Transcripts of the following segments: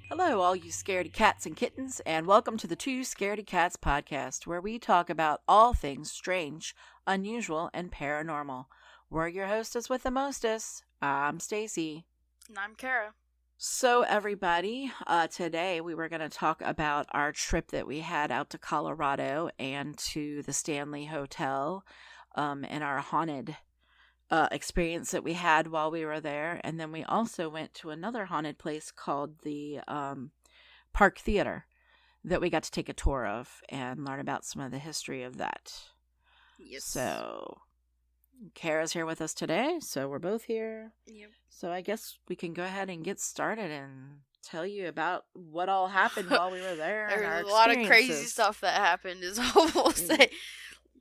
Hello, all you scaredy cats and kittens, and welcome to the Two Scaredy Cats podcast, where we talk about all things strange, unusual, and paranormal. We're your hostess with the mostest. I'm Stacy. And I'm Kara. So, everybody, today we were going to talk about our trip that we had out to Colorado and to the Stanley Hotel, and our haunted experience that we had while we were there. And then we also went to another haunted place called the Park Theater that we got to take a tour of and learn about some of the history of that. Yes. So Kara's here with us today, so we're both here. Yep. So I guess we can go ahead and get started and tell you about what all happened while we were there. There's a lot of crazy stuff that happened, is all we'll say.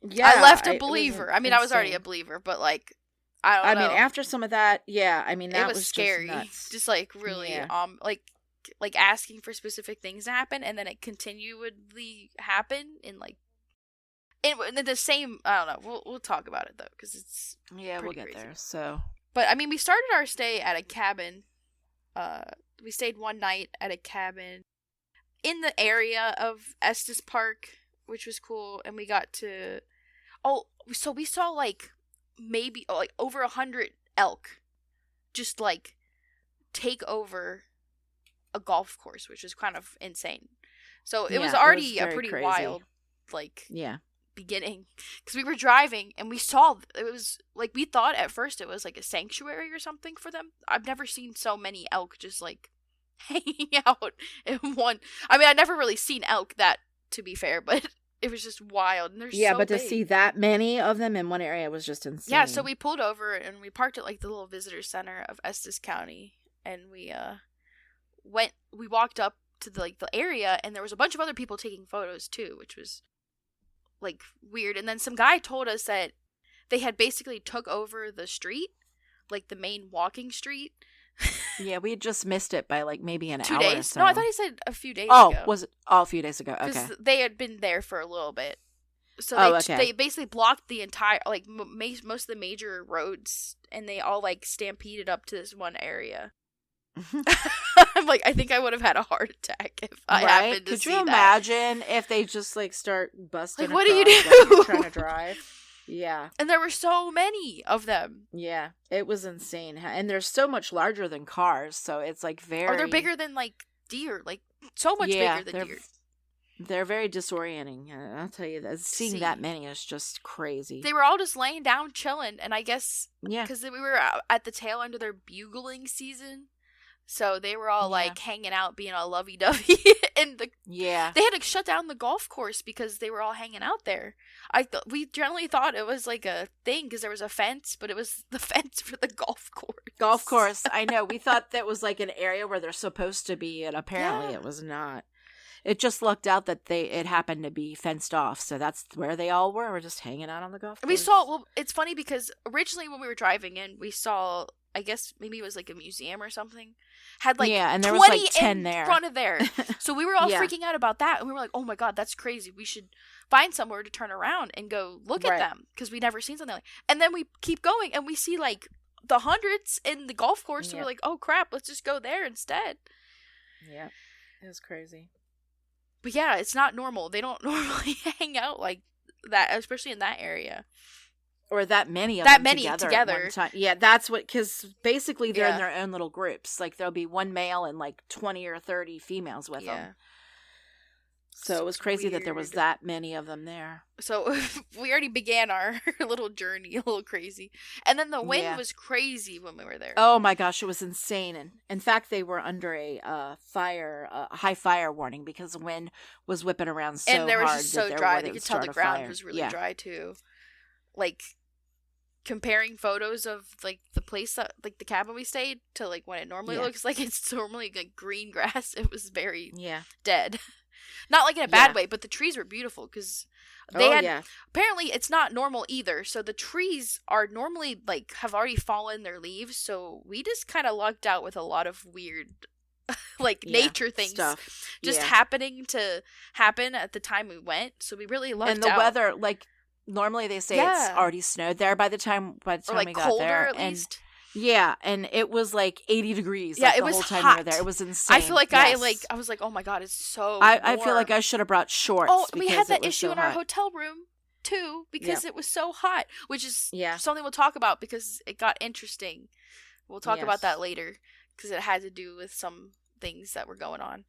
Yeah, I left a believer. I mean, I was already a believer, but I don't know. I mean, after some of that, yeah, I mean, that was scary. Just like really, like asking for specific things to happen, and then it continually happen in the same. I don't know. We'll talk about it though, because it's we'll get crazy. there. So, but I mean, we started our stay at a cabin. We stayed one night at a cabin in the area of Estes Park, which was cool, and we got to. So we saw maybe over 100 elk just take over a golf course, which is kind of insane. So it was already a pretty crazy. Wild beginning, because we were driving and we saw it was we thought at first it was a sanctuary or something for them. I've never seen so many elk just hanging out in one. I mean, I'd never really seen elk, that to be fair, but it was just wild, and they're so but big. To see that many of them in one area was just insane. Yeah, so we pulled over and we parked at the little visitor center of Estes County, and we walked up to the area, and there was a bunch of other people taking photos too, which was weird. And then some guy told us that they had basically took over the street, the main walking street. Yeah, we just missed it by maybe an 2 hour days. or so. No, I thought he said a few days ago. Was it a few days ago? Okay. Because they had been there for a little bit. So they basically blocked the entire, most of the major roads, and they all, stampeded up to this one area. I'm I think I would have had a heart attack if I happened to see that. Could you imagine if they just, start busting what do you do? While you're trying to drive? Yeah. And there were so many of them. Yeah, it was insane. And they're so much larger than cars, so it's very... Or they're bigger than deer, so much bigger than deer. They're very disorienting. I'll tell you that. Seeing that many is just crazy. They were all just laying down chilling, and I guess because we were at the tail end of their bugling season, so they were all hanging out, being all lovey-dovey. They had to shut down the golf course because they were all hanging out there. We generally thought it was a thing because there was a fence, but it was the fence for the golf course. Golf course, I know. We thought that was an area where they're supposed to be, and apparently it was not. It just lucked out that it happened to be fenced off, so that's where they all were. We're just hanging out on the golf course. We saw. It's funny because originally when we were driving in, we saw. I guess maybe it was a museum or something. Had and there was 10 there in front of there. So we were all freaking out about that, and we were like, "Oh my god, that's crazy! We should find somewhere to turn around and go look at them because we never seen something And then we keep going, and we see the hundreds in the golf course. And we're like, "Oh crap, let's just go there instead." Yeah, it was crazy. But yeah, it's not normal. They don't normally hang out like that, especially in that area. Or that many of them together. At one time. Yeah, that's what, because basically they're in their own little groups. There'll be one male and 20 or 30 females with them. So it was crazy that there was that many of them there. So we already began our little journey a little crazy. And then the wind was crazy when we were there. Oh my gosh, it was insane. And in fact, they were under a high fire warning because the wind was whipping around so hard. And there was just so dry. You could tell the ground fire. Was really dry too. Comparing photos of the place that the cabin we stayed to when it normally looks it's normally green grass. It was very dead. Not in a bad way, but the trees were beautiful because they had apparently it's not normal either. So the trees are normally have already fallen their leaves. So we just kind of lucked out with a lot of weird nature things just happening to happen at the time we went. So we really lucked out. And the weather normally they say it's already snowed there by the time we got colder there. At least. Yeah, and it was like 80 degrees. Yeah, Like, it the was whole time hot. we were there. It was insane. I feel like Yes. I was like, oh my god, it's so I feel warm. like I should have brought shorts. Oh, we had because that it was issue so in our hot. hotel room too because it was so hot, which is Yeah. something we'll talk about because it got interesting. We'll talk about that Yes. later because it had to do with some things that were going on,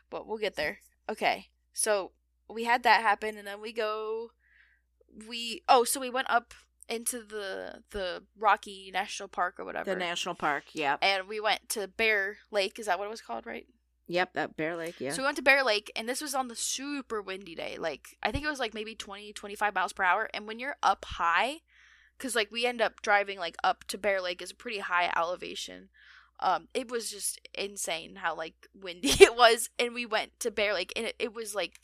but we'll get there. Okay, so we had that happen, and then so we went up into the Rocky National Park or whatever. The national park, yep. And we went to Bear Lake. Is that what it was called, right? Yep, that Bear Lake, yeah. So we went to Bear Lake, and this was on the super windy day. Like, I think it was like maybe 20, 25 miles per hour. And when you're up high, because like we end up driving like up to Bear Lake is a pretty high elevation. It was just insane how like windy it was. And we went to Bear Lake, and it was like,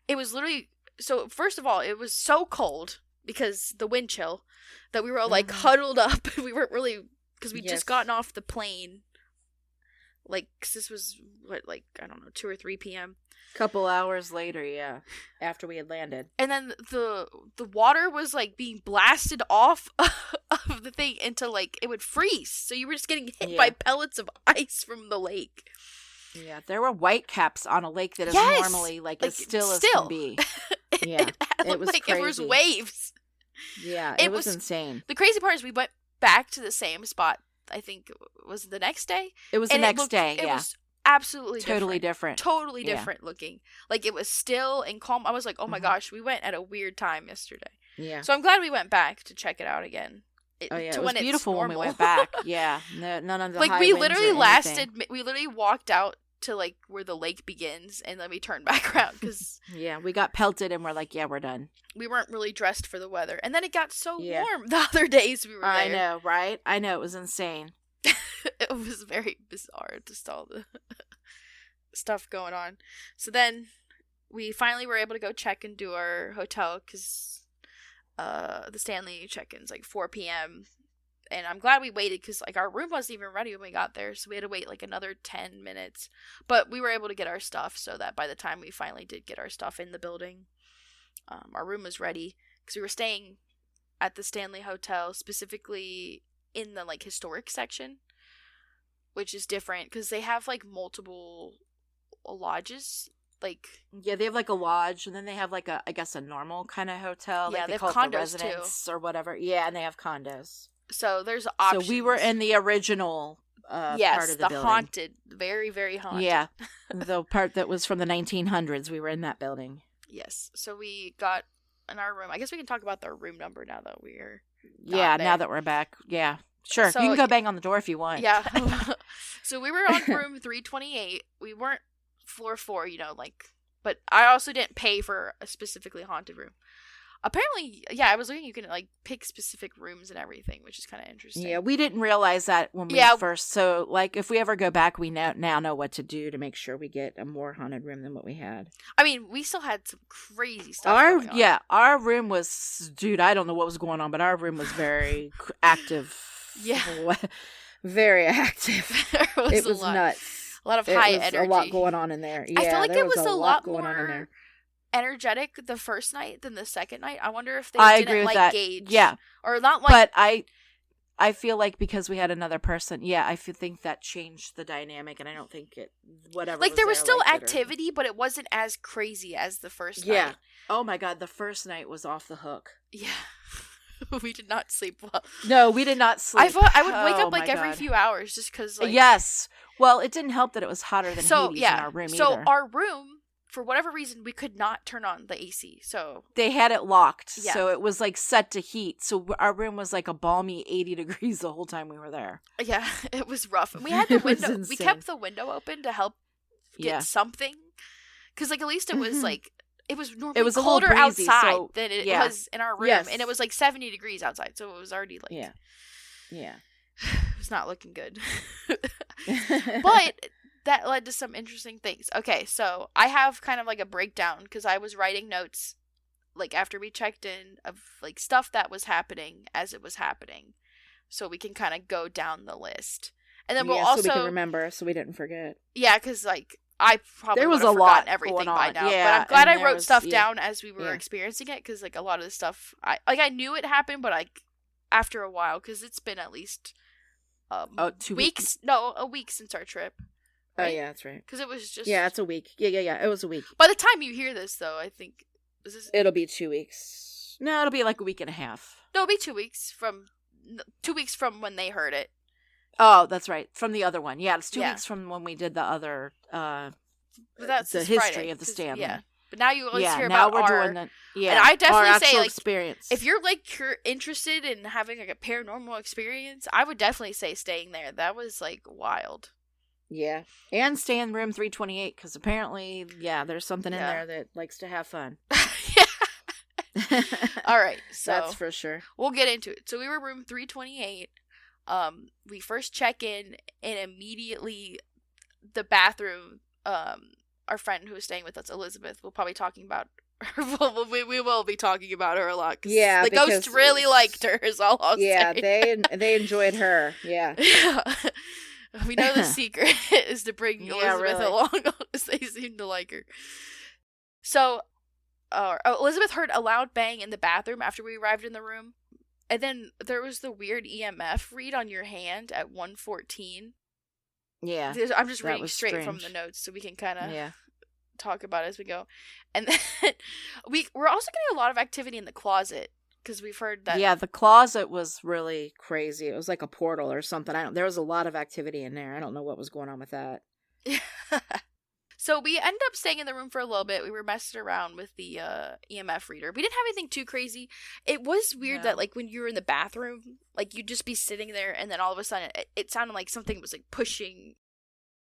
it was literally, so first of all, it was so cold because the wind chill that we were all like huddled up. We weren't really, because we'd just gotten off the plane. Like, 'cause this was, like, I don't know, 2 or 3 p.m. Couple hours later, yeah, after we had landed. And then the water was, like, being blasted off of the thing until, like, it would freeze. So you were just getting hit by pellets of ice from the lake. Yeah, there were white caps on a lake that is normally, like as still as can be. Yeah, it was like crazy. It was waves. Yeah, it was insane. The crazy part is we went back to the same spot. I think was the next day. It was the next day. It was absolutely totally different. Totally different looking. Like, it was still and calm. I was like, oh my gosh, we went at a weird time yesterday. Yeah. So I'm glad we went back to check it out again. It was beautiful when we went back. Yeah. None of the like high we winds literally or lasted. We literally walked out to like where the lake begins, and then we turned back around because yeah, we got pelted, and we're like, yeah, we're done. We weren't really dressed for the weather, and then it got so warm the other days we were there. I know, right? I know, it was insane. It was very bizarre, just all the stuff going on. So then we finally were able to go check and do our hotel because the Stanley check-in's like 4 p.m. And I'm glad we waited because like our room wasn't even ready when we got there, so we had to wait like another 10 minutes. But we were able to get our stuff so that by the time we finally did get our stuff in the building, our room was ready because we were staying at the Stanley Hotel, specifically in the like historic section, which is different because they have like multiple lodges. Like, yeah, they have like a lodge, and then they have like a, I guess, a normal kind of hotel. Yeah, like they have call condos it the residence or whatever. Yeah, and they have condos. So there's options. So we were in the original part of the building. Haunted, very, very haunted. Yeah, the part that was from the 1900s. We were in that building. Yes. So we got in our room. I guess we can talk about the room number now that we're now that we're back. Yeah, sure. So, you can go bang on the door if you want. Yeah. So we were on room 328. We weren't floor 4, but I also didn't pay for a specifically haunted room. Apparently, yeah, I was looking, you can like pick specific rooms and everything, which is kind of interesting. Yeah, we didn't realize that when we first. So, like, if we ever go back, we now know what to do to make sure we get a more haunted room than what we had. I mean, we still had some crazy stuff going on. Yeah, our room was, dude, I don't know what was going on, but our room was very active. Yeah. Very active. It was nuts. A lot of high energy. A lot going on in there. Yeah, I feel like there it was a lot going more on in there. Energetic the first night than the second night. I wonder if they agree with like that. gauge. Yeah. Or not like. But I feel like because we had another person, I think that changed the dynamic, and I don't think it, whatever. Like, there was still activity, but it wasn't as crazy as the first night. Yeah. Oh my God, the first night was off the hook. Yeah. We did not sleep well. No, we did not sleep. I thought I would wake up like every few hours just because. Like, yes. Well, it didn't help that it was hotter than Hades in our room either. So our room, for whatever reason, we could not turn on the AC. So they had it locked. Yeah. So it was like set to heat. So our room was like a balmy 80 degrees the whole time we were there. Yeah, it was rough. And we had the window. We kept the window open to help get something. Because like at least it was like. It was normally colder breezy, outside than it was in our room. Yes. And it was like 70 degrees outside. So it was already like... Yeah. It was not looking good. But that led to some interesting things. Okay, so I have kind of like a breakdown because I was writing notes like after we checked in of like stuff that was happening as it was happening. So we can kind of go down the list. And then we'll also... so we can remember so we didn't forget. Yeah, because like... I probably would have forgotten everything by now, but I'm glad I wrote stuff down as we were experiencing it, because like a lot of the stuff, I knew it happened, but like after a while, because it's been at least 2 weeks. No, a week since our trip. Right? Oh yeah, that's right. Because it was just it's a week. Yeah. It was a week. By the time you hear this, though, I think it'll be 2 weeks. No, it'll be like a week and a half. No, it'll be 2 weeks from when they heard it. Oh, that's right. From the other one. Yeah, it's 2 weeks from when we did the other but that's the history Friday, of the Stanley. Yeah. But now you always hear now about we're our... doing the, and I definitely say, like, experience. If you're interested in having like a paranormal experience, I would definitely say staying there. That was like wild. Yeah. And stay in room 328 because apparently, there's something in there that likes to have fun. All right. So that's for sure. We'll get into it. So we were room 328. We first check in and immediately the bathroom, our friend who was staying with us, Elizabeth, we'll probably talking about her. We will be talking about her a lot. Yeah, the ghost really liked her. Is all I'll say. they enjoyed her. Yeah. We know the secret is to bring Elizabeth along because they seem to like her. So, Elizabeth heard a loud bang in the bathroom after we arrived in the room, and then there was the weird EMF read on your hand at 1:14. Yeah, I'm just reading straight from the notes so we can kind of talk about it as we go. And then we're also getting a lot of activity in the closet because we've heard that. Yeah, the closet was really crazy. It was like a portal or something. There was a lot of activity in there. I don't know what was going on with that. So we ended up staying in the room for a little bit. We were messing around with the EMF reader. We didn't have anything too crazy. It was weird that, like, when you were in the bathroom, like, you'd just be sitting there, and then all of a sudden, it sounded like something was, like, pushing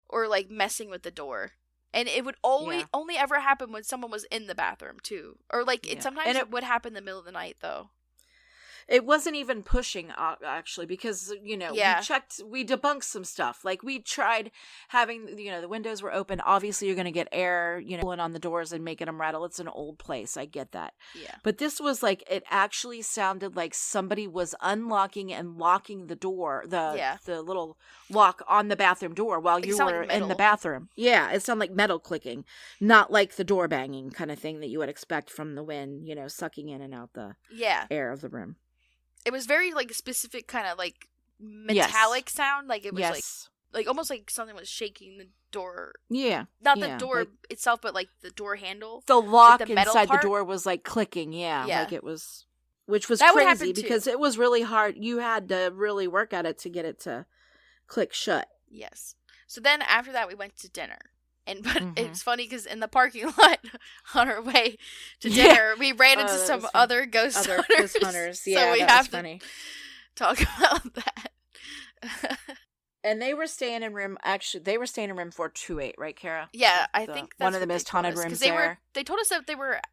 or, like, messing with the door. And it would only ever happen when someone was in the bathroom, too. Or, like, sometimes it would happen in the middle of the night, though. It wasn't even pushing, actually, because, we debunked some stuff. Like, we tried having, the windows were open. Obviously, you're going to get air, pulling on the doors and making them rattle. It's an old place. I get that. Yeah. But this was like, it actually sounded like somebody was unlocking and locking the door, the little lock on the bathroom door while you were in the bathroom. Yeah, it sounded like metal clicking, not like the door banging kind of thing that you would expect from the wind, sucking in and out the air of the room. It was very, like, specific kind of, like, metallic sound. Like, it was, like almost like something was shaking the door. Yeah. Not the door itself, but, like, the door handle. The lock inside the door was, like, clicking. Yeah. Like, it was, which was crazy because it was really hard. You had to really work at it to get it to click shut. Yes. So then after that, we went to dinner. But it's funny because in the parking lot on our way to dinner, we ran into some other ghost hunters. Yeah, so we have to funny. Talk about that. And they were staying in room 428, right, Kara? Yeah, I think that's one of the most haunted rooms there. They told us that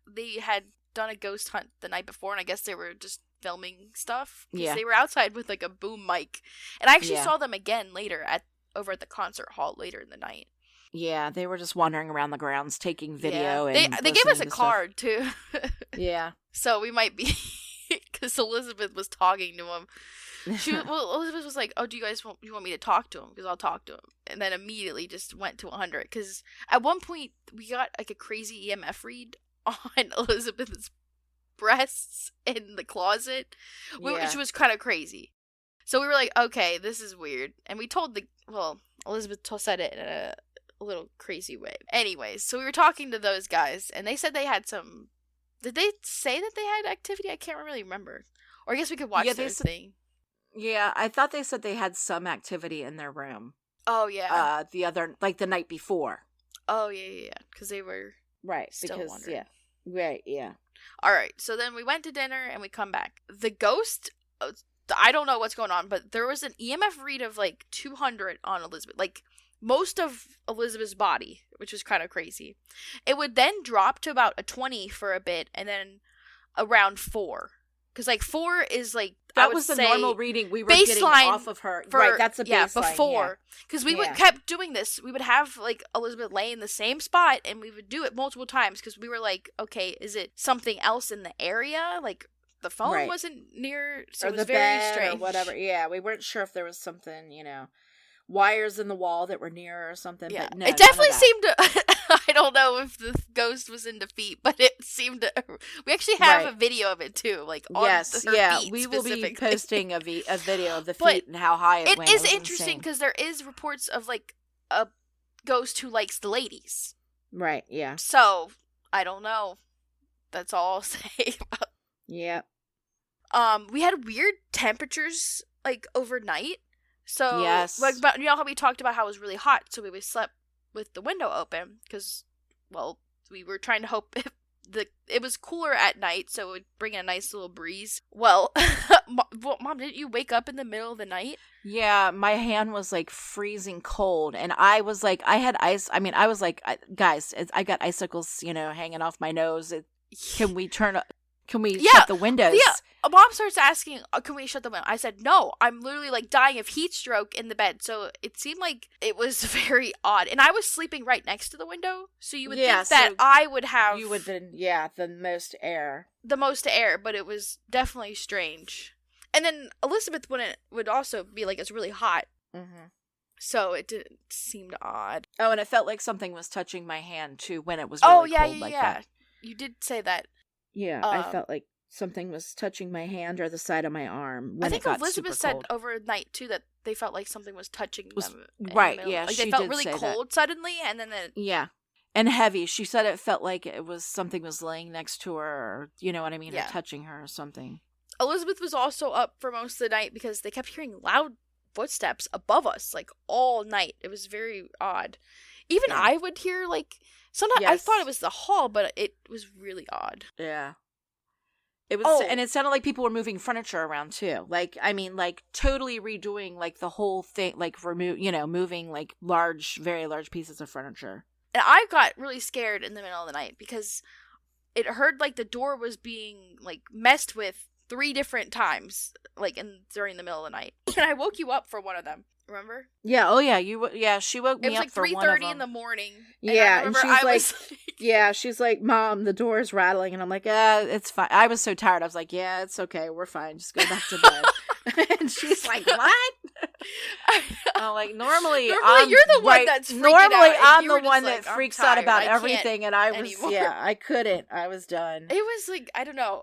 they had done a ghost hunt the night before, and I guess they were just filming stuff. Yeah. They were outside with, like, a boom mic. And I actually saw them again later over at the concert hall later in the night. Yeah, they were just wandering around the grounds taking video. Yeah. They gave us a card, too. Yeah. So we might be... Because Elizabeth was talking to him. Elizabeth was like, oh, do you guys want me to talk to him? Because I'll talk to him. And then immediately just went to 100. Because at one point, we got, like, a crazy EMF read on Elizabeth's breasts in the closet. Which was kind of crazy. So we were like, okay, this is weird. And we told Elizabeth said it in a little crazy way. Anyways, so we were talking to those guys, and they said they had some... Did they say that they had activity? I can't really remember. Or I guess we could watch their thing. Yeah, I thought they said they had some activity in their room. Oh, yeah. The night before. Oh, yeah. Because they were wondering. Yeah. Right, yeah. All right, so then we went to dinner, and we come back. The ghost... I don't know what's going on, but there was an EMF read of, like, 200 on Elizabeth. Like... most of Elizabeth's body, which was kind of crazy. It would then drop to about a 20 for a bit, and then around 4. Because, like, 4 is, like, that was the normal reading we were getting off of her. Right, that's a baseline. Yeah, before. Because we kept doing this. We would have, like, Elizabeth lay in the same spot, and we would do it multiple times, because we were like, okay, is it something else in the area? Like, the phone wasn't near, so or it was the very bed strange. Or whatever. Yeah, we weren't sure if there was something, wires in the wall that were near or something. Yeah, but no, it definitely seemed to... I don't know if the ghost was into feet, but it seemed to. We actually have a video of it too, like on her feet. We will be posting a video of the But feet and how high it went. It is interesting because there is reports of like a ghost who likes the ladies. Right. Yeah. So I don't know. That's all I'll say about. Yeah. We had weird temperatures like overnight. So yes, like, but you know how we talked about how it was really hot, so we slept with the window open because, well, we were trying to hope it was cooler at night, so it would bring a nice little breeze. Well, Mom, didn't you wake up in the middle of the night? Yeah, my hand was like freezing cold, and I was like, I had ice. I mean, I was like, guys, I got icicles, hanging off my nose. Can we shut the windows? Yeah. Mom starts asking, can we shut the window? I said, no, I'm literally like dying of heat stroke in the bed. So it seemed like it was very odd. And I was sleeping right next to the window. So you would think that I would have. You would then, the most air. The most air, but it was definitely strange. And then Elizabeth would also be like, it's really hot. Mm-hmm. So it seemed odd. Oh, and it felt like something was touching my hand too when it was really cold like that. You did say that. Yeah, I felt like something was touching my hand or the side of my arm when it got Elizabeth super said overnight too that they felt like something was touching them. Right, yeah, like she they felt did really say cold suddenly, and then and heavy. She said it felt like it was something was laying next to her, or you know what I mean, or touching her or something. Elizabeth was also up for most of the night because they kept hearing loud footsteps above us like all night. It was very odd. Even I would hear like sometimes I thought it was the hall, but it was really odd. Yeah. It was, and it sounded like people were moving furniture around too. Like, I mean, like totally redoing like the whole thing, like moving like very large pieces of furniture. And I got really scared in the middle of the night because it heard like the door was being like messed with 3 different times, like during the middle of the night. And I woke you up for one of them. Remember? Yeah. Oh, yeah. She woke me up for one of them. It was like 3:30 in the morning. And she's like, Mom, the door's rattling, and I'm like, it's fine. I was so tired. I was like, yeah, it's okay. We're fine. Just go back to bed. And she's like, what? I'm like, normally you're the one that's freaking normally out, I'm the one that freaks out about everything, and I was anymore. I couldn't. I was done. It was like, I don't know.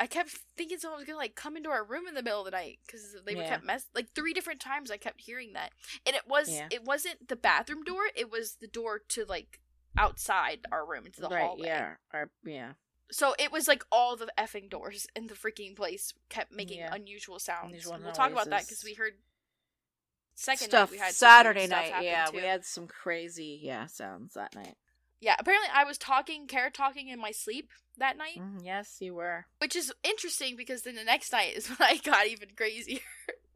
I kept thinking someone was gonna like come into our room in the middle of the night because they were kept like 3 different times. I kept hearing that, and it wasn't the bathroom door. It was the door to like outside our room into the hallway. Yeah. So it was like all the effing doors in the freaking place kept making unusual sounds. We'll talk about that because we heard second stuff. night we had Saturday night. Too. We had some crazy sounds that night. Yeah, apparently I was carrot talking in my sleep that night. Yes, you were. Which is interesting because then the next night is when I got even crazier.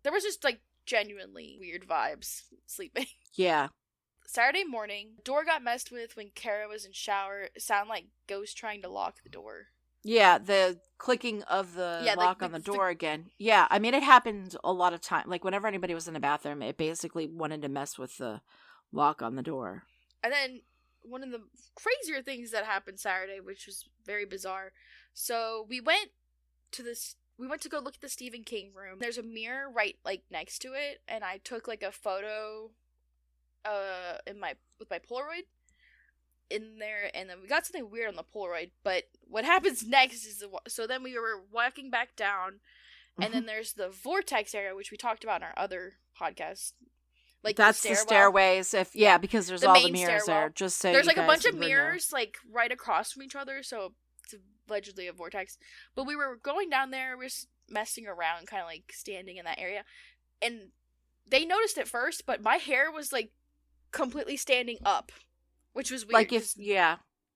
There was just like genuinely weird vibes sleeping. Yeah. Saturday morning, door got messed with when Kara was in shower. It sounded like ghost trying to lock the door. Yeah, the clicking of the lock on the door again. Yeah, I mean, it happened a lot of time. Like, whenever anybody was in the bathroom, it basically wanted to mess with the lock on the door. And then one of the crazier things that happened Saturday, which was very bizarre. So we went to go look at the Stephen King room. There's a mirror right like next to it, and I took like a photo with my Polaroid in there, and then we got something weird on the Polaroid. But what happens next is so then we were walking back down, and then there's the vortex area, which we talked about in our other podcast. Like that's the stairways, because there's all the mirrors there. Just so there's like a bunch of mirrors like right across from each other, so it's allegedly a vortex. But we were going down there, we were messing around, kind of like standing in that area, and they noticed it first. But my hair was like completely standing up, which was weird.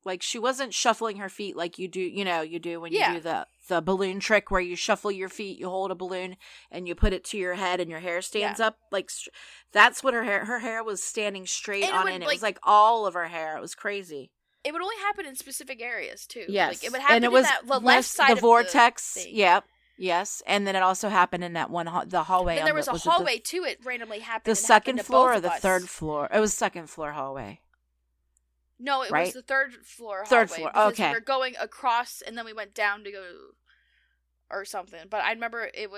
Like she wasn't shuffling her feet like you do when you do the balloon trick where you shuffle your feet, you hold a balloon and you put it to your head and your hair stands up. Like that's what her hair was standing straight on end. It was like all of her hair. It was crazy. It would only happen in specific areas too. Yes. Like it would happen in the left side of the vortex. Thing. Yep. Yes, and then it also happened in that one the hallway. Then there was a hallway too. It randomly happened. The second floor or the third floor? It was second floor hallway. No, it was the third floor hallway. Third floor, okay. We were going across, and then we went down to go or something. But I remember it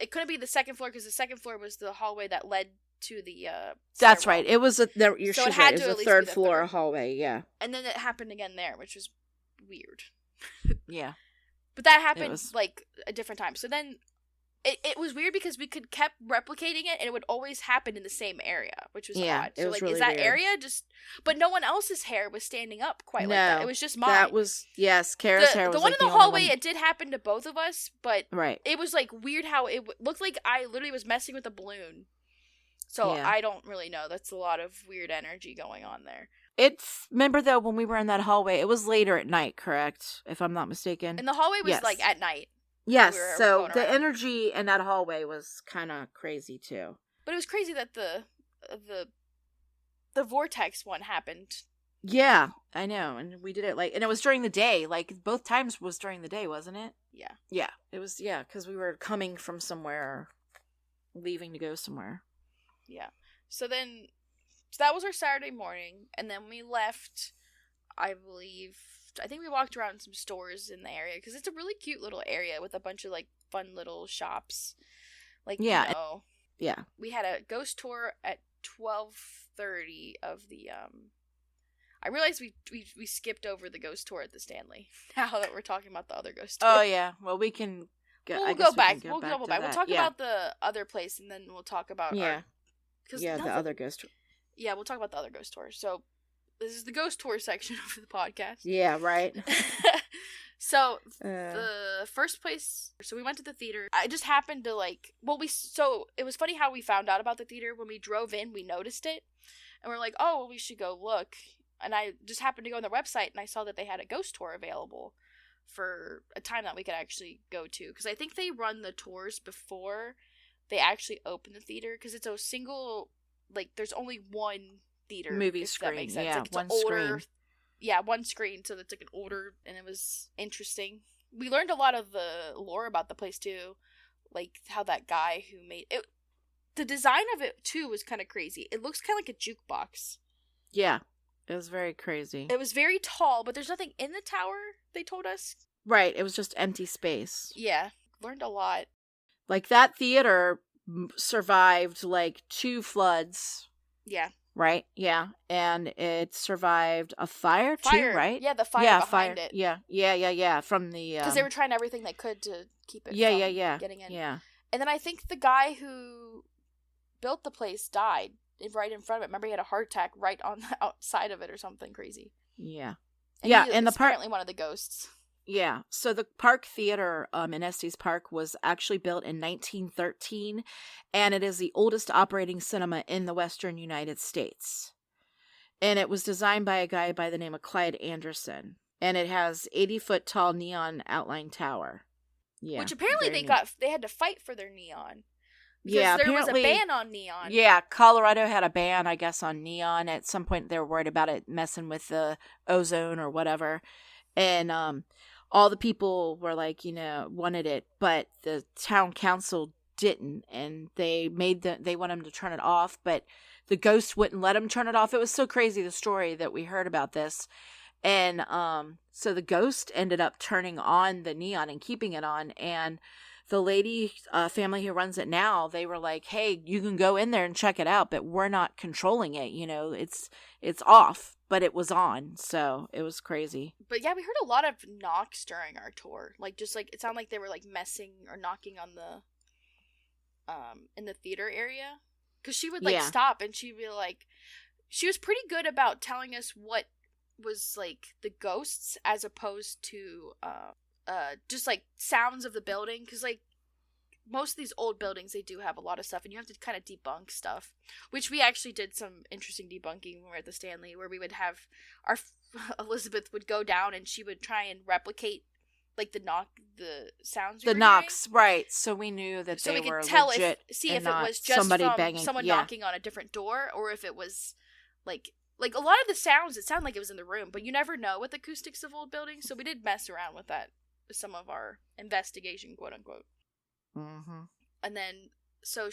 couldn't be the second floor because the second floor was the hallway that led to the That's stairwell. right. It was a So she's it right. had It to was at a least third be the floor third. hallway. Yeah. And then it happened again there, which was weird. Yeah. But that happened was- like a different time. So then it was weird because we could kept replicating it, and it would always happen in the same area, which was odd. it So was like, really is that weird. area just? But no one else's hair was standing up quite like that. It was just mine. That was Kara's hair was the one like in the only hallway. one- It did happen to both of us, but right. it was like weird how it looked like I literally was messing with a balloon. So Yeah. I don't really know. That's a lot of weird energy going on there. Remember though when we were in that hallway, it was later at night, correct? If I'm not mistaken. And the hallway was Yes. like at night. Yes, we were so going the around. energy in that hallway was kind of crazy too. But it was crazy that the vortex one happened. Yeah, I know, and we did it and it was during the day. Like both times was during the day, wasn't it? Yeah. Yeah, it was. Yeah, because we were coming from somewhere, leaving to go somewhere. Yeah. So that was our Saturday morning, and then we left. I think we walked around some stores in the area because it's a really cute little area with a bunch of like fun little shops. Like Yeah. Yeah. we had a ghost tour at 12:30 of the I realized we skipped over the ghost tour at the Stanley. Now that we're talking about the other ghost tour. Oh yeah. Well, we can. We'll go back. We'll to go back. We'll that. talk Yeah. about the other place, and then we'll talk about Yeah. the other ghost tour. Yeah, we'll talk about the other ghost tour. So this is the ghost tour section of the podcast. Yeah. Right. So the first place, so we went to the theater. I just happened to so it was funny how we found out about the theater. When we drove in, we noticed it, and we're like, oh, well, we should go look. And I just happened to go on their website, and I saw that they had a ghost tour available for a time that we could actually go to, because I think they run the tours before they actually open the theater, because it's a single, like, there's only one theater movie if screen. that makes sense. Yeah, like, it's one an older, screen. Yeah, one screen, so it's like an older, and it was interesting. We learned a lot of the lore about the place too, like how that guy who made it, the design of it too was kind of crazy. It looks kind of like a jukebox. Yeah, it was very crazy. It was very tall, but there's nothing in the tower, they told us. Right, it was just empty space. Yeah, learned a lot. Like that theater survived like 2 floods. Yeah. Right? Yeah. And it survived a fire too, right? Yeah, the fire behind it. Yeah. From the because they were trying everything they could to keep it from getting in. Yeah. And then I think the guy who built the place died right in front of it. Remember, he had a heart attack right on the outside of it or something crazy. Yeah. And and the apparently one of the ghosts. Yeah. So the Park Theater in Estes Park was actually built in 1913, and it is the oldest operating cinema in the Western United States. And it was designed by a guy by the name of Clyde Anderson, and it has 80-foot tall neon outline tower. Yeah. Which apparently they had to fight for their neon. Because there was a ban on neon. Yeah, Colorado had a ban, I guess, on neon. At some point, they were worried about it messing with the ozone or whatever. And all the people were like, wanted it, but the town council didn't, and they want them to turn it off, but the ghost wouldn't let them turn it off. It was so crazy, the story that we heard about this. And so the ghost ended up turning on the neon and keeping it on, and the lady family who runs it now, they were like, hey, you can go in there and check it out, but we're not controlling it. It's off, but it was on. So it was crazy. But yeah, we heard a lot of knocks during our tour. Like, just like, it sounded like they were like messing or knocking on the, in the theater area. Cause she would like stop and she'd be like, she was pretty good about telling us what was like the ghosts as opposed to, just like sounds of the building, because like most of these old buildings, they do have a lot of stuff and you have to kind of debunk stuff, which we actually did some interesting debunking when we were at the Stanley, where we would have our Elizabeth would go down and she would try and replicate like the sounds we were knocks hearing. Right, so we knew that so they we were could tell legit, if it was just somebody from banging, someone knocking on a different door, or if it was like a lot of the sounds, it sounded like it was in the room, but you never know with acoustics of old buildings, so we did mess around with that, some of our investigation, quote unquote. Mm-hmm. And then so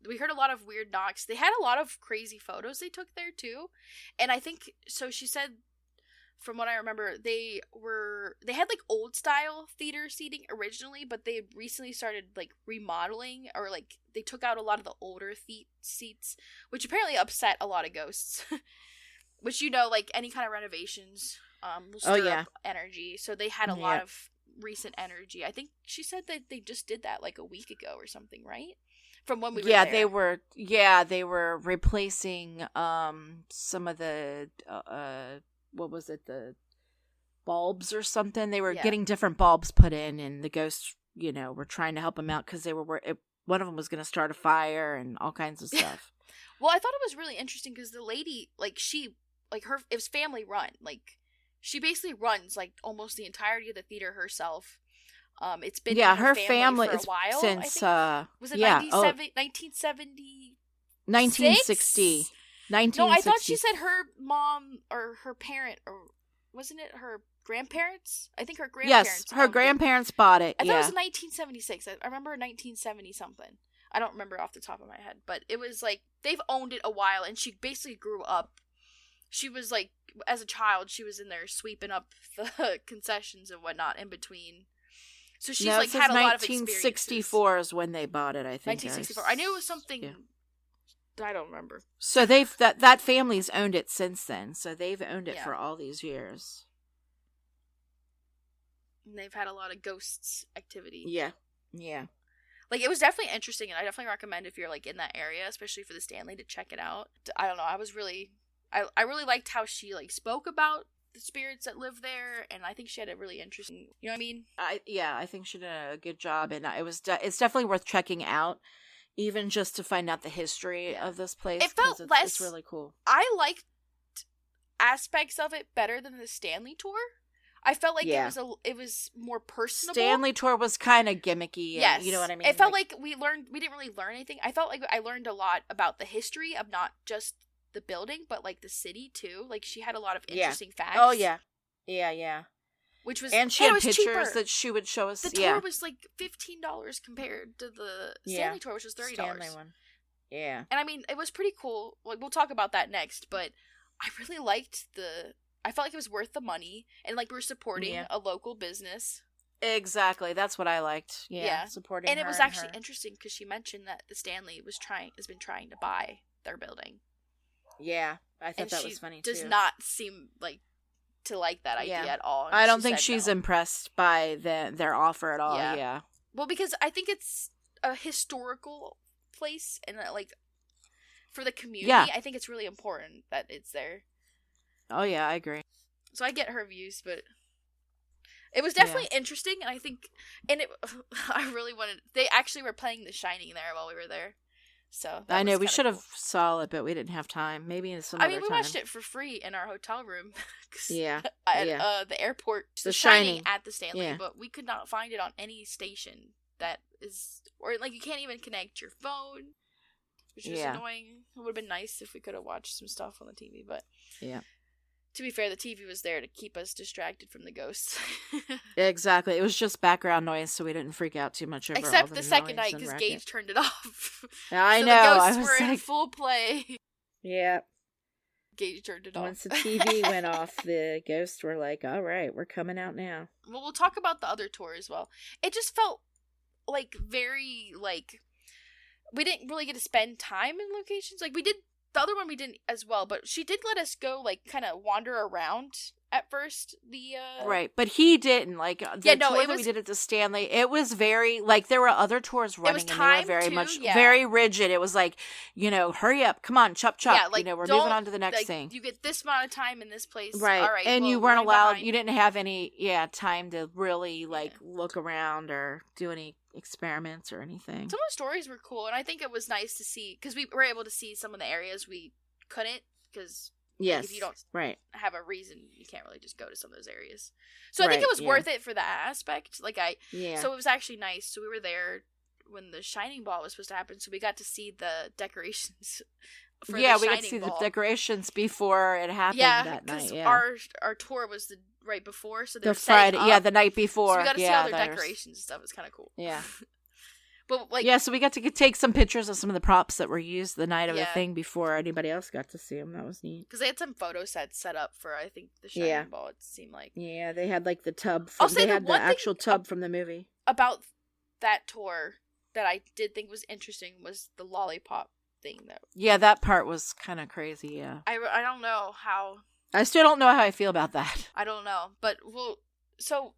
we heard a lot of weird knocks. They had a lot of crazy photos they took there too, and I think so she said from what I remember, they had like old style theater seating originally, but they recently started like remodeling, or like they took out a lot of the older seats, which apparently upset a lot of ghosts. Which, like any kind of renovations will stir up energy. So they had a lot of recent energy. I think she said that they just did that like a week ago or something, right? From when we were there. They were replacing some of the what was it, the bulbs or something. They were getting different bulbs put in, and the ghosts, were trying to help them out because one of them was going to start a fire and all kinds of stuff. Well, I thought it was really interesting because the lady, it was family run. Like, she basically runs like almost the entirety of the theater herself. It's been in her family for a while. Since was it 1970? 1960. 1960. No, I thought she said her mom or her parent, or wasn't it her grandparents? I think her grandparents. Yes, her grandparents bought it. I thought it was 1976. I remember 1970 something. I don't remember off the top of my head, but it was like they've owned it a while, and she basically grew up. She was like, as a child, she was in there sweeping up the concessions and whatnot in between. So she's had a lot of experiences. 1964 is when they bought it, I think. 1964. I knew it was something. Yeah. I don't remember. So they've that family's owned it since then. So they've owned it for all these years. And they've had a lot of ghosts activity. Yeah. Yeah. Like, it was definitely interesting, and I definitely recommend if you're like in that area, especially for the Stanley, to check it out. I don't know. I really liked how she like spoke about the spirits that live there, and I think she had a really interesting, you know what I mean? I think she did a good job, and it's definitely worth checking out, even just to find out the history of this place. It felt it's really cool. I liked aspects of it better than the Stanley tour. I felt like it was more personable. Stanley tour was kind of gimmicky. Yes, you know what I mean. It felt like we didn't really learn anything. I felt like I learned a lot about the history of not just the building, but like the city too. Like, she had a lot of interesting facts. Oh yeah. Which was, and she had pictures cheaper. That she would show us. The tour was like $15 compared to the Stanley tour, which was $30. Stanley one. Yeah. And I mean, it was pretty cool. Like, we'll talk about that next, but I really liked I felt like it was worth the money, and like we were supporting a local business. Exactly, that's what I liked. Yeah, supporting. And it was actually interesting because she mentioned that the Stanley has been trying to buy their building. Yeah, I thought that was funny too. Does not seem to like that idea at all. I don't think she's impressed by their offer at all. Yeah. Well, because I think it's a historical place, and for the community, I think it's really important that it's there. Oh yeah, I agree. So I get her views, but it was definitely interesting, and I think, I really wanted. They actually were playing The Shining there while we were there, so I know we should have saw it, but we didn't have time. Maybe in some. We watched it for free in our hotel room. At the airport. The Shining at the Stanley, but we could not find it on any station that is, or you can't even connect your phone, which is annoying. It would have been nice if we could have watched some stuff on the TV, but to be fair, the TV was there to keep us distracted from the ghosts. Exactly. It was just background noise, so we didn't freak out too much over except the second night, because Gage turned it off. I so know. The ghosts were in full play. Yeah. Gage turned it off. Once the TV went off, the ghosts were like, all right, we're coming out now. Well, we'll talk about the other tour as well. It just felt very, we didn't really get to spend time in locations. We did. The other one we didn't as well, but she did let us go, kind of wander around at first. Right, but he didn't. The tour that we did at the Stanley, it was very, there were other tours running, and they were very much, very rigid. It was hurry up, come on, chop. Yeah, we're moving on to the next thing. You get this amount of time in this place. Right, all right, and you weren't allowed, you didn't have any, time to really, look around or do any experiments or anything. Some of the stories were cool, and I think it was nice to see, because we were able to see some of the areas we couldn't, because if you don't have a reason, you can't really just go to some of those areas. So I think it was worth it for that aspect. So it was actually nice. So we were there when the Shining Ball was supposed to happen, so we got to see the decorations for the Shining Ball. We got to see the decorations before it happened that night. Yeah, our tour was the right before, so the Friday, the night before. So we got to see all their decorations and stuff. It's kind of cool. Yeah. But like, yeah, so we got to take some pictures of some of the props that were used the night of the Yeah. thing before anybody else got to see them. That was neat. because they had some photo sets set up for, I think, the Shining Yeah. Ball. It seemed like. Yeah, they had like the tub. I'll From, say they the had the one thing actual tub from the movie. About that tour that I did think was interesting was the lollipop thing, though. Yeah, that part was kind of crazy. Yeah, I don't know how. I still don't know how I feel about that. I don't know, but so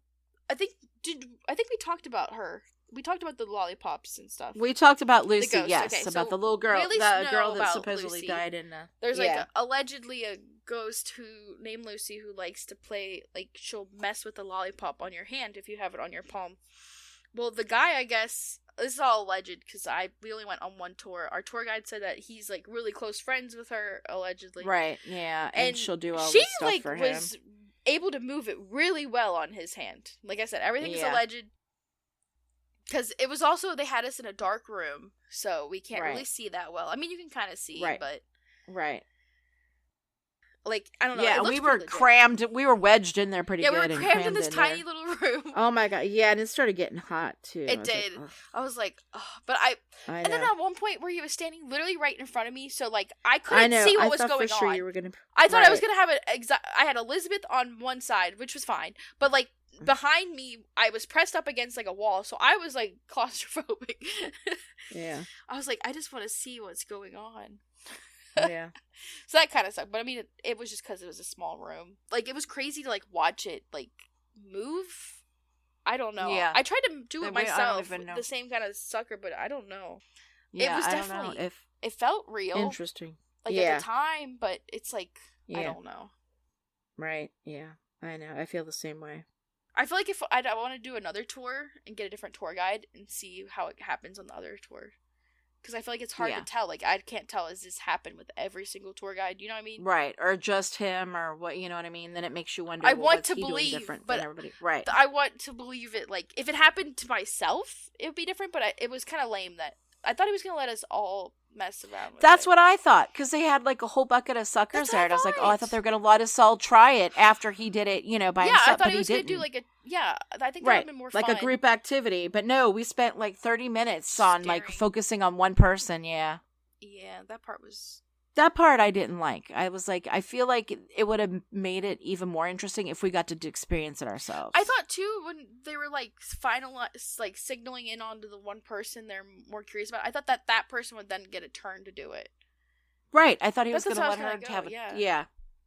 I think we talked about her. We talked about the lollipops and stuff. We talked about Lucy, ghost, yes, okay, about so the little girl, we at least the know girl that about supposedly Lucy. died in. There's like allegedly a ghost named Lucy who likes to play, like, she'll mess with the lollipop on your hand if you have it on your palm. Well, the guy, I guess, this is all alleged because we only went on one tour. Our tour guide said that he's like really close friends with her, allegedly. Right, yeah, and she'll do all she this stuff for him. was able to move it really well on his hand. Like I said, everything is alleged. Because it was also, they had us in a dark room, so we can't really see that well. I mean, you can kind of see, but... Right. Like, I don't know. Yeah, we were crammed, we were wedged in there pretty good. Yeah, we were crammed in this tiny there. little room. Oh my god, yeah, and it started getting hot, too. It did. I was like, oh, but and then at one point where he was standing literally right in front of me, so, like, I couldn't see what was going for sure on. You were gonna... I thought I was going to have I had Elizabeth on one side, which was fine, but, like, behind me, I was pressed up against, like, a wall, so I was, like, claustrophobic. Yeah. I was like, I just want to see what's going on. Yeah. So that kind of sucked, but I mean, it was just because it was a small room. Like, it was crazy to, like, watch it, like, move. I don't know. Yeah. I tried to do it myself, know. the same kind of sucker, but I don't know. Yeah, it was definitely, it felt real. Interesting. Like, at the time, but it's like, I don't know. Right, yeah. I know. I feel the same way. I feel like if I want to do another tour and get a different tour guide and see how it happens on the other tour. Because I feel like it's hard to tell. Like, I can't tell, does this happen with every single tour guide? You know what I mean? Right. Or just him, or what, you know what I mean? Then it makes you wonder, I want to believe, but everybody? Right. I want to believe it. Like, if it happened to myself, it would be different, but it was kind of lame that... I thought he was going to let us all mess around with That's it. what I thought, because they had, like, a whole bucket of suckers there, and I was like, oh, I thought they were going to let us all try it after he did it, you know, by himself, I thought he was going to do, like, I think that would have been more fun. Like a group activity, but no, we spent, like, 30 minutes on, like, Staring. focusing on one person, Yeah, that part was... That part I didn't like. I was like, I feel like it would have made it even more interesting if we got to experience it ourselves. I thought too, when they were like signaling in onto the one person they're more curious about, I thought that person would then get a turn to do it. Right. I thought he was That's going to how let it's her gonna have go, it. Yeah.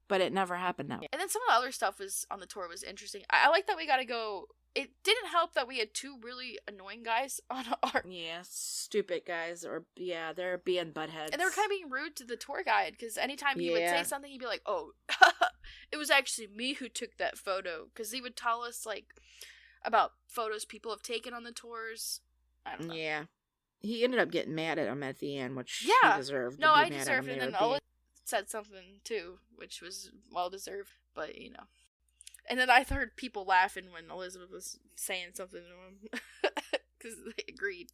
But it never happened that way. And then some of the other stuff was on the tour was interesting. I like that we got to go. It didn't help that we had two really annoying guys on our... Yeah, stupid guys. They're being buttheads. And they were kind of being rude to the tour guide, because anytime he would say something, he'd be like, oh, it was actually me who took that photo. Because he would tell us, like, about photos people have taken on the tours. I don't know. Yeah. He ended up getting mad at him at the end, which he deserved. No, I deserved it. And then Ola said something, too, which was well-deserved. But, you know. And then I heard people laughing when Elizabeth was saying something to him. Because they agreed.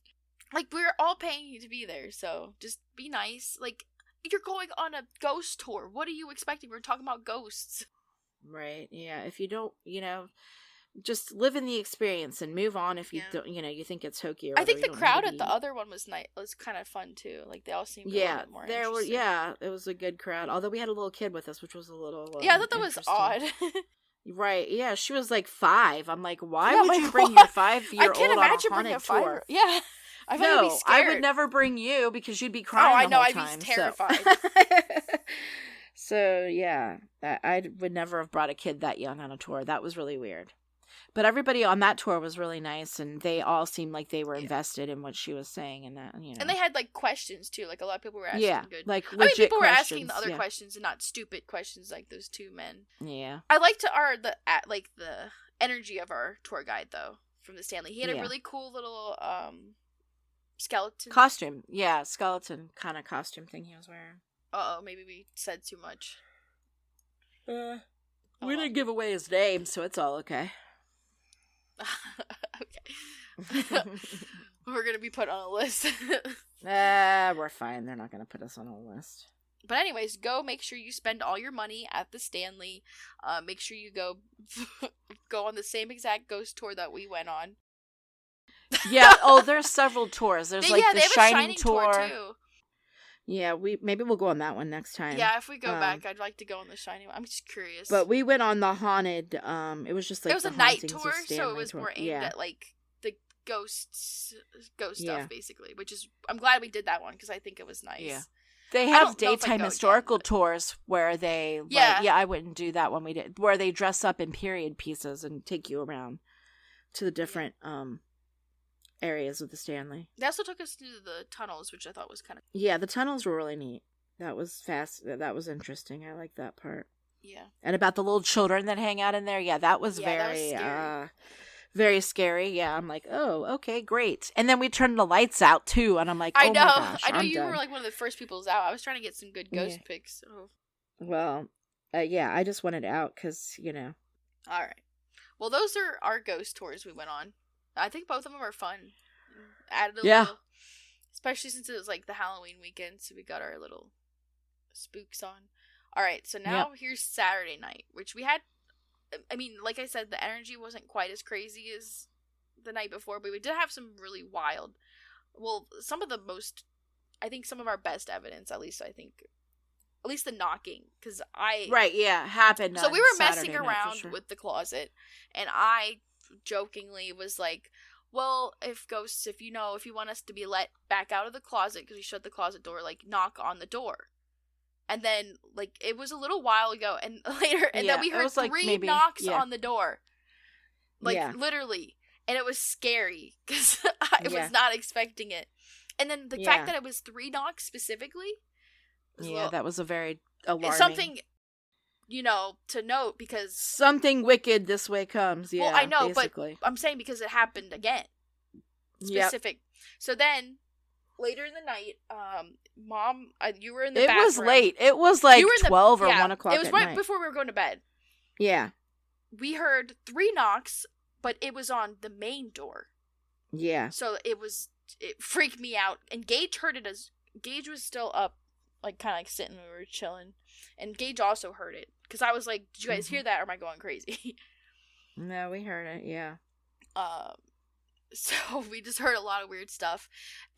Like, we're all paying you to be there, so just be nice. Like, you're going on a ghost tour. What are you expecting? We're talking about ghosts. Right, yeah. If you don't, just live in the experience and move on if you don't, you think it's hokey or whatever. I think the crowd at the other one was kind of fun, too. Like, they all seemed a little bit more interesting. It was a good crowd. Although we had a little kid with us, which was a little I thought that was odd. Right, yeah, she was like 5. I'm like, why would you bring your 5-year-old I can't imagine on a bringing a haunted 5 tour? Yeah. I thought you'd be scared. I would never bring you because you'd be crying the whole time. I'd be terrified. So yeah, I would never have brought a kid that young on a tour. That was really weird. But everybody on that tour was really nice, and they all seemed like they were invested in what she was saying, and that, And they had, like, questions, too. Like, a lot of people were asking good... like, legit people were questions. asking the other questions and not stupid questions like those two men. Yeah. I liked the energy of our tour guide, though, from the Stanley. He had a really cool little, skeleton. Costume. Yeah, skeleton kind of costume thing he was wearing. Uh-oh, maybe we said too much. We didn't give away his name, so it's all okay. Okay. We're gonna be put on a list. We're fine. They're not gonna put us on a list. But anyways, go make sure you spend all your money at the Stanley. Make sure you go on the same exact ghost tour that we went on. Yeah. Oh, there's several tours. There's like the they have Shining, a Shining tour. too. Yeah, maybe we'll go on that one next time. Yeah, if we go back, I'd like to go on the Shining one. I'm just curious. But we went on the haunted. It was just like it was the a night Hauntings tour, of Stanley so it was tour. more aimed at like the ghost Yeah. stuff, basically. Which is, I'm glad we did that one because I think it was nice. Yeah. They I have don't know if I'd daytime go historical again, tours where they, like, Yeah. I wouldn't do that one we did, where they dress up in period pieces and take you around to the different areas of the Stanley. They also took us through the tunnels, which I thought was kind of... Yeah, the tunnels were really neat. That was fast. That was interesting. I like that part. Yeah. And about the little children that hang out in there. Yeah, that was very, very scary. Yeah, I'm like, oh, okay, great. And then we turned the lights out too, and I'm like, oh my gosh, I know I'm you done. were like one of the first people out. I was trying to get some good ghost pics. So. Well, yeah, I just wanted out because, you know. All right. Well, those are our ghost tours we went on. I think both of them are fun. Added a little, especially since it was like the Halloween weekend, so we got our little spooks on. All right, so now here's Saturday night, which we had. I mean, like I said, the energy wasn't quite as crazy as the night before, but we did have some really wild. Well, some of our best evidence, at least the knocking, because happened. So we were Saturday messing night, around with the closet, and I jokingly was like, well, if you want us to be let back out of the closet because we shut the closet door, like, knock on the door. And then, like, it was a little while ago, and later, and then we heard three knocks on the door. Like, literally. And it was scary, because I was not expecting it. And then the fact that it was 3 knocks specifically. That was a very alarming. Something, to note, because... Something wicked this way comes, Well, I know, basically. but I'm saying because it happened again. Specific. Yep. So then... Later in the night, Mom, you were in the bathroom. It was late. It was like 12 or 1 o'clock. It was right before we were going to bed. Yeah. We heard 3 knocks, but it was on the main door. Yeah. So it freaked me out. And Gage heard it Gage was still up, like, kind of like sitting, we were chilling. And Gage also heard it. Because I was like, did you guys hear that, or am I going crazy? No, we heard it, yeah. So we just heard a lot of weird stuff.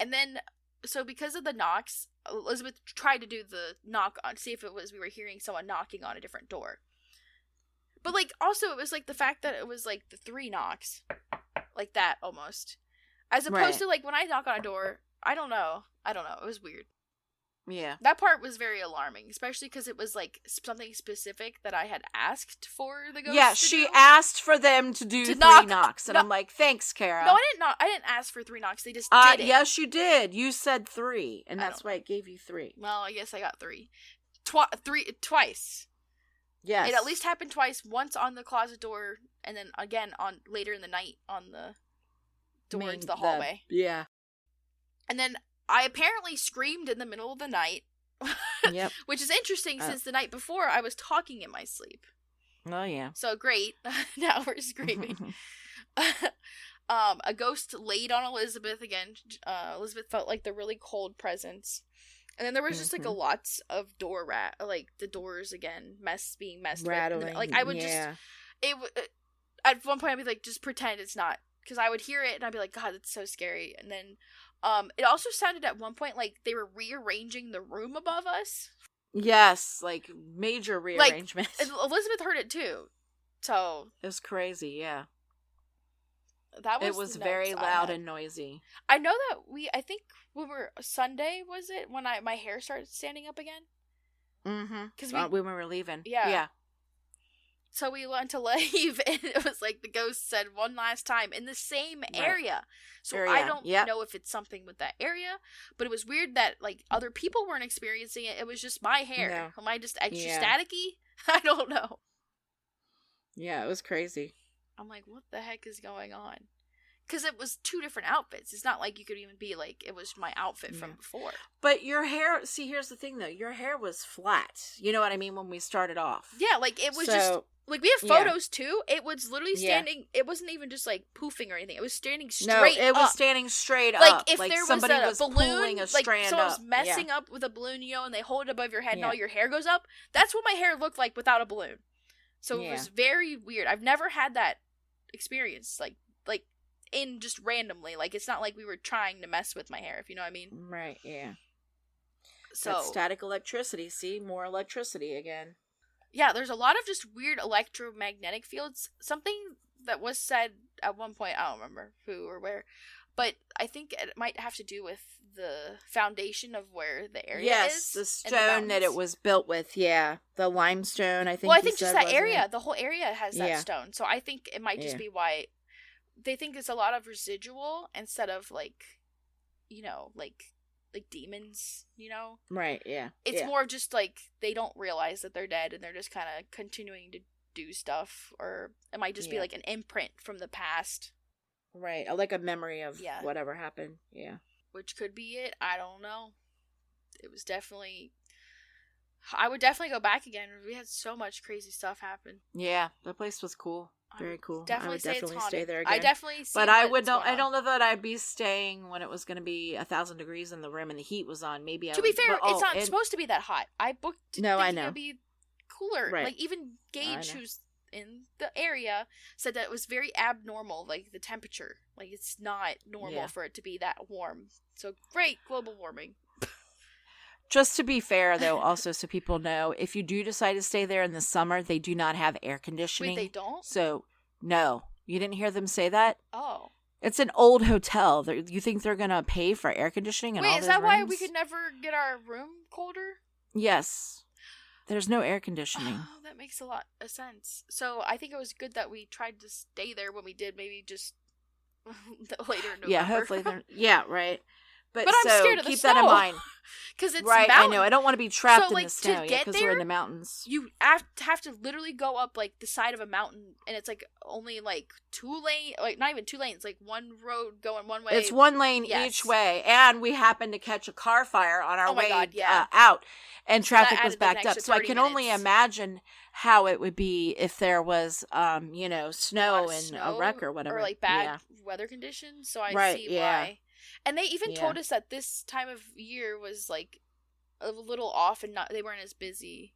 And then, so because of the knocks, Elizabeth tried to do the knock on, see if we were hearing someone knocking on a different door. But, like, also it was, like, the fact that it was, like, the 3 knocks. Like that, almost. As opposed to, like, when I knock on a door, I don't know. It was weird. Yeah. That part was very alarming, especially because it was, like, something specific that I had asked for the ghost to she do. asked for them to do 3 knocks, and I'm like, thanks, Kara. No, I didn't ask for 3 knocks, they just did it. Yes, you did. You said 3, and that's why it gave you 3. Well, I guess I got 3. Twice. Yes. It at least happened twice, once on the closet door, and then again on later in the night on the door into the hallway. Yeah. And then I apparently screamed in the middle of the night. Yep. Which is interesting since the night before I was talking in my sleep. Oh, yeah. So great. Now we're screaming. A ghost laid on Elizabeth again. Elizabeth felt like the really cold presence. And then there was just like a lots of like the doors again, being messed rattling. With. Like I would at one point I'd be like, just pretend it's not. Because I would hear it and I'd be like, God, that's so scary. And then it also sounded at one point like they were rearranging the room above us. Yes, like major rearrangement. Like, Elizabeth heard it too. So it was crazy, yeah. It was very loud and noisy. I know that I think when Sunday, was it? When my hair started standing up again? Mm-hmm. Because when we were leaving. Yeah. So we went to leave, and it was like the ghost said one last time in the same area. So I don't know if it's something with that area, but it was weird that like other people weren't experiencing it. It was just my hair. No. Am I just extra staticky? I don't know. Yeah, it was crazy. I'm like, what the heck is going on? Because it was 2 different outfits. It's not like you could even be like, it was my outfit from before. But your hair, see, here's the thing though. Your hair was flat. You know what I mean? When we started off. Yeah, like it was just, like we have photos too. It was literally standing, it wasn't even just like poofing or anything. It was standing straight up. No, it was standing straight up. Like if there somebody was a balloon, pulling a like strand someone was messing up with a balloon, and they hold it above your head and all your hair goes up. That's what my hair looked like without a balloon. So it was very weird. I've never had that experience. Like in just randomly. Like, it's not like we were trying to mess with my hair, if you know what I mean. Right, yeah. So That's static electricity. See? More electricity again. yeah, there's a lot of just weird electromagnetic fields. Something that was said at one point, I don't remember who or where, but I think it might have to do with the foundation of where the area is. Yes, the stone that it was built with, yeah. The limestone, I think. Well, I think just that area, it? the whole area has that stone. So I think it might just be why they think it's a lot of residual instead of like, you know, like demons, you know? Right, yeah. It's more of just like they don't realize that they're dead and they're just kind of continuing to do stuff, or it might just be like an imprint from the past. Right, like a memory of whatever happened, yeah. Which could be it, I don't know. It was definitely... I would definitely go back again. We had so much crazy stuff happen. Yeah, the place was cool. Very cool. Definitely I would definitely stay there again. I definitely see. But I don't know that I'd be staying when it was going to be 1,000 degrees in the room and the heat was on. Maybe to be fair, it's not supposed to be that hot. I booked no, I know. It'd be cooler. Right. Like even Gage, who's in the area, said that it was very abnormal, like the temperature. Like it's not normal for it to be that warm. So great global warming. Just to be fair, though, also so people know, if you do decide to stay there in the summer, they do not have air conditioning. Wait, they don't? So, no. You didn't hear them say that? Oh. It's an old hotel. You think they're going to pay for air conditioning in all those rooms? Wait, is that why we could never get our room colder? Yes. There's no air conditioning. Oh, that makes a lot of sense. So, I think it was good that we tried to stay there when we did, maybe just later in November. Yeah, hopefully they're... Yeah, right. But I'm scared of the keep snow. that in mind. Because it's right, mountain. I know. I don't want to be trapped in like, the snow because we're in the mountains. You have to literally go up like the side of a mountain, and it's like only like 2 lanes, like not even 2 lanes, like one road going one way. It's 1 lane each way, and we happened to catch a car fire on our way out, and traffic was backed up. So I can only imagine how it would be if there was, snow and a wreck or whatever, or like bad weather conditions. So I see why. And they even told us that this time of year was like a little off, and they weren't as busy.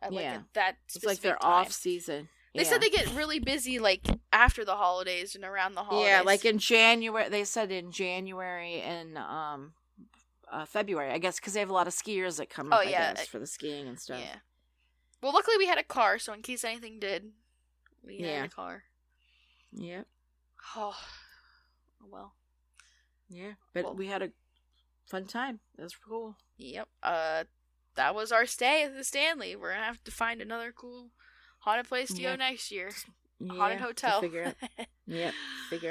At, that specific it's like their time. Off season. They said they get really busy like after the holidays and around the holidays. Yeah, like in January. They said in January and February, I guess, because they have a lot of skiers that come up. I guess, for the skiing and stuff. Yeah. Well, luckily we had a car, so in case anything did, we had a car. Yep. Oh, well. Yeah, but we had a fun time. It was cool. Yep. That was our stay at the Stanley. We're gonna have to find another cool haunted place to go next year. Haunted hotel. Figure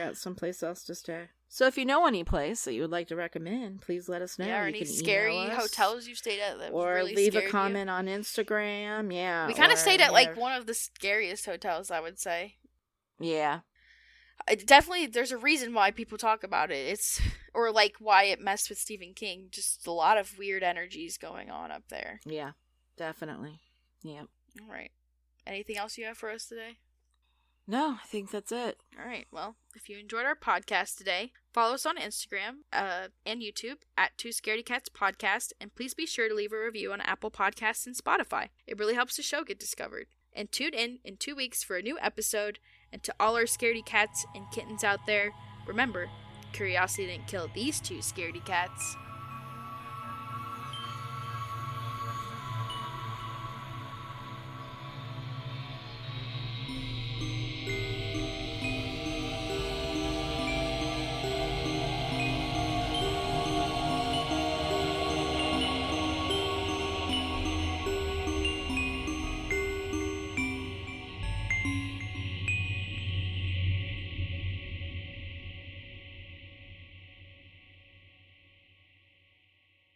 out someplace else to stay. So if you know any place that you would like to recommend, please let us know. Yeah, or any scary hotels you've stayed at that or really leave a comment on Instagram. Yeah, we kind of stayed at like one of the scariest hotels, I would say. Yeah. Definitely, there's a reason why people talk about it. Or like why it messed with Stephen King. Just a lot of weird energies going on up there. Yeah, definitely. Yeah. All right. Anything else you have for us today? No, I think that's it. All right. Well, if you enjoyed our podcast today, follow us on Instagram and YouTube at Two Scaredy Cats Podcast, and please be sure to leave a review on Apple Podcasts and Spotify. It really helps the show get discovered. And tune in 2 weeks for a new episode. And to all our scaredy cats and kittens out there, remember, curiosity didn't kill these 2 scaredy cats.